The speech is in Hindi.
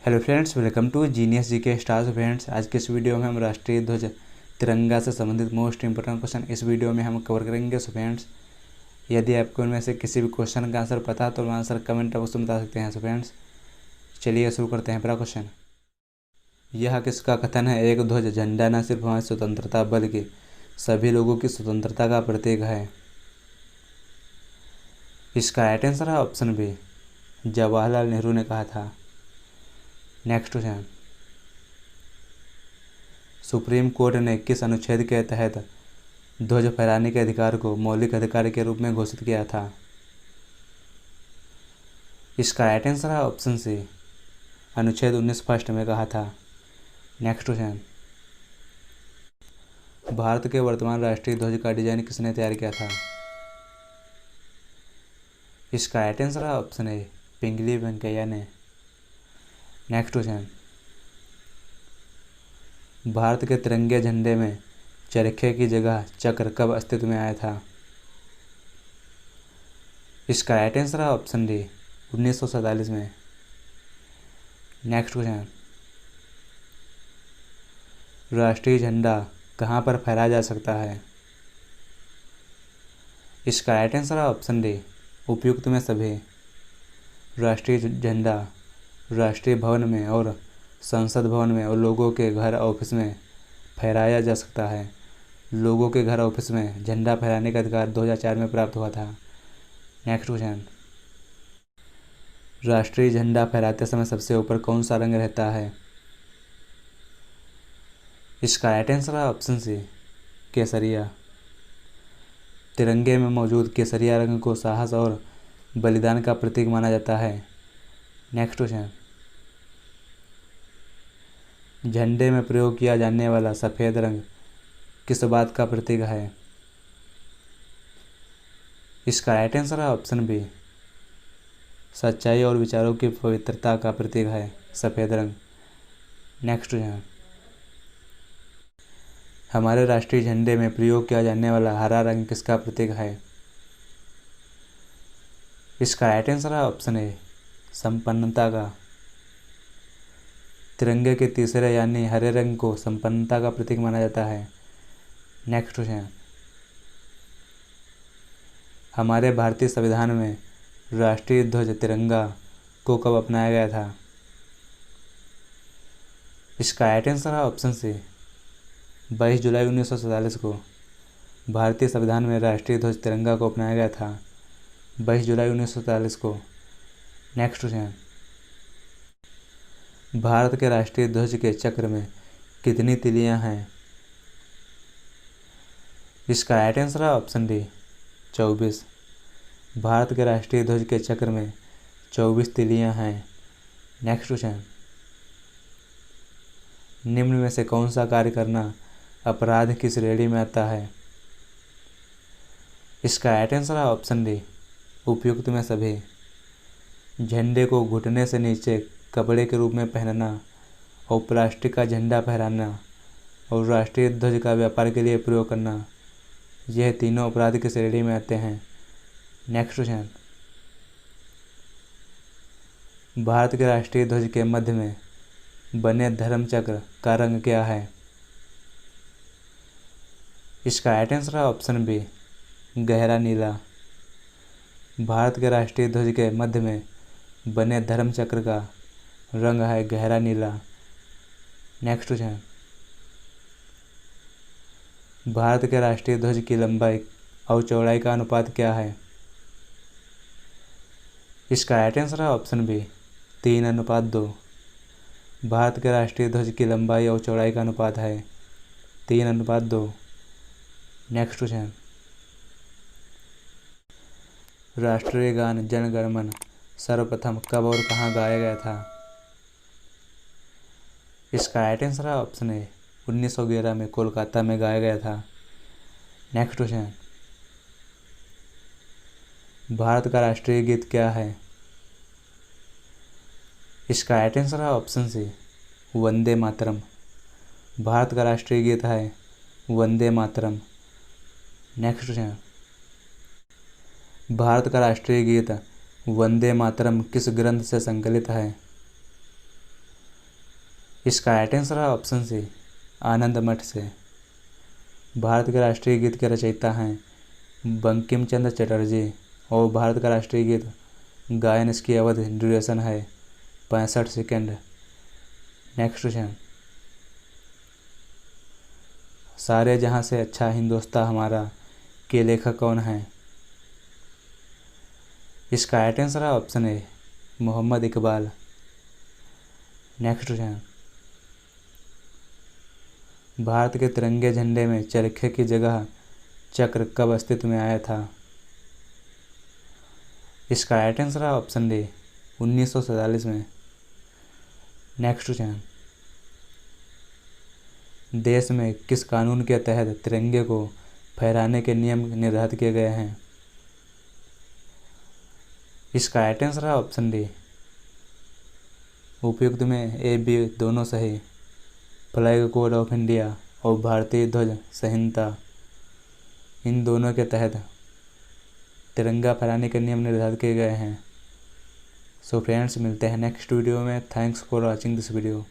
Hello friends, welcome to genius G K stars. Friends, आज के इस वीडियो में हम राष्ट्रीय ध्वज तिरंगा से संबंधित मोस्ट इंपोर्टेंट क्वेश्चन इस वीडियो में हम कवर करेंगे। सो फ्रेंड्स, यदि आपको इनमें से किसी भी क्वेश्चन का आंसर पता तो आंसर कमेंट बॉक्स में बता सकते हैं। सो फ्रेंड्स, चलिए शुरू करते हैं। पहला क्वेश्चन, यह किसका कथन है? एक ध्वज झंडा न सिर्फ हमारी स्वतंत्रता बल्कि सभी लोगों की स्वतंत्रता का प्रतीक है। इसका राइट आंसर है ऑप्शन बी, जवाहरलाल नेहरू ने कहा था। नेक्स्ट क्वेश्चन, सुप्रीम कोर्ट ने किस अनुच्छेद के तहत ध्वज फहराने के अधिकार को मौलिक अधिकार के रूप में घोषित किया था? इसका राइट आंसर है ऑप्शन सी, अनुच्छेद 19 फर्स्ट में कहा था। नेक्स्ट क्वेश्चन, भारत के वर्तमान राष्ट्रीय ध्वज का डिजाइन किसने तैयार किया था? इसका राइट आंसर है ऑप्शन ए, पिंगली वेंकैया ने। नेक्स्ट क्वेश्चन, भारत के तिरंगे झंडे में चरखे की जगह चक्र कब अस्तित्व में आया था? इसका राइट आंसर है ऑप्शन डी, 1947 में। नेक्स्ट क्वेश्चन, राष्ट्रीय झंडा कहाँ पर फहराया जा सकता है? इसका राइट आंसर है ऑप्शन डी, उपयुक्त में सभी। राष्ट्रीय झंडा राष्ट्रीय भवन में और संसद भवन में और लोगों के घर ऑफिस में फहराया जा सकता है। लोगों के घर ऑफिस में झंडा फहराने का अधिकार 2004 में प्राप्त हुआ था। नेक्स्ट क्वेश्चन, राष्ट्रीय झंडा फहराते समय सबसे ऊपर कौन सा रंग रहता है? इसका राइट आंसर है ऑप्शन सी, केसरिया। तिरंगे में मौजूद केसरिया रंग को साहस और बलिदान का प्रतीक माना जाता है। नेक्स्ट क्वेश्चन, झंडे में प्रयोग किया जाने वाला सफ़ेद रंग किस बात का प्रतीक है? इसका राइट आंसर है ऑप्शन बी, सच्चाई और विचारों की पवित्रता का प्रतीक है सफ़ेद रंग। नेक्स्ट क्वेश्चन, हमारे राष्ट्रीय झंडे में प्रयोग किया जाने वाला हरा रंग किसका प्रतीक है? इसका राइट आंसर है ऑप्शन ए, संपन्नता का। तिरंगे के तीसरे यानी हरे रंग को संपन्नता का प्रतीक माना जाता है। नेक्स्ट क्वेश्चन, हमारे भारतीय संविधान में राष्ट्रीय ध्वज तिरंगा को कब अपनाया गया था? इसका राइट आंसर है ऑप्शन सी, 22 जुलाई 1947 को भारतीय संविधान में राष्ट्रीय ध्वज तिरंगा को अपनाया गया था, 22 जुलाई 1947 को। नेक्स्ट क्वेश्चन, भारत के राष्ट्रीय ध्वज के चक्र में कितनी तिलियां हैं? इसका राइट आंसर है ऑप्शन डी, 24। भारत के राष्ट्रीय ध्वज के चक्र में 24 तिलियां हैं। नेक्स्ट क्वेश्चन, निम्न में से कौन सा कार्य करना अपराध की श्रेणी में आता है? इसका राइट आंसर है ऑप्शन डी, उपयुक्त में सभी। झंडे को घुटने से नीचे कपड़े के रूप में पहनना और प्लास्टिक का झंडा फहराना और राष्ट्रीय ध्वज का व्यापार के लिए प्रयोग करना, यह तीनों अपराध की श्रेणी में आते हैं। नेक्स्ट क्वेश्चन, भारत के राष्ट्रीय ध्वज के मध्य में बने धर्म चक्र का रंग क्या है? इसका राइट आंसर है ऑप्शन बी, गहरा नीला। भारत के राष्ट्रीय ध्वज के मध्य में बने धर्म चक्र का रंग है गहरा नीला। नेक्स्ट क्वेश्चन, भारत के राष्ट्रीय ध्वज की लंबाई और चौड़ाई का अनुपात क्या है? इसका राइट आंसर है ऑप्शन बी, 3:2। भारत के राष्ट्रीय ध्वज की लंबाई और चौड़ाई का अनुपात है 3:2। नेक्स्ट क्वेश्चन, राष्ट्रीय गान जन गण मन सर्वप्रथम कब और कहाँ गाया गया था? इसका राइट आंसर है ऑप्शन ए, 1911 में कोलकाता में गाया गया था। नेक्स्ट क्वेश्चन, भारत का राष्ट्रीय गीत क्या है? इसका राइट आंसर है ऑप्शन सी, वंदे मातरम। भारत का राष्ट्रीय गीत है वंदे मातरम। नेक्स्ट क्वेश्चन, भारत का राष्ट्रीय गीत वंदे मातरम किस ग्रंथ से संकलित है? इसका राइट आंसर है ऑप्शन सी, आनंद मठ से। भारत के राष्ट्रीय गीत के रचयिता हैं बंकिम चंद्र चटर्जी और भारत का राष्ट्रीय गीत गायन इसकी अवधि ड्यूरेशन है 65 सेकेंड। नेक्स्ट क्वेश्चन, सारे जहां से अच्छा हिंदुस्तान हमारा के लेखक कौन है? इसका राइट आंसर है option A, Mohammad Iqbal. Next question, Bharat के तिरंगे झंडे में चरखे की जगह चक्र कब अस्तित्व में आया था? इसका राइट आंसर है ऑप्शन डी, 1947 में। नेक्स्ट क्वेश्चन, देश में किस कानून के तहत तिरंगे को फहराने के नियम निर्धारित किए गए हैं? इसका राइट आंसर है ऑप्शन डी, उपयुक्त में ए बी दोनों सही। फ्लैग कोड ऑफ इंडिया और भारतीय ध्वज संहिता, इन दोनों के तहत तिरंगा फहराने के नियम निर्धारित किए गए हैं। सो फ्रेंड्स, मिलते हैं नेक्स्ट वीडियो में। Thanks for watching this video.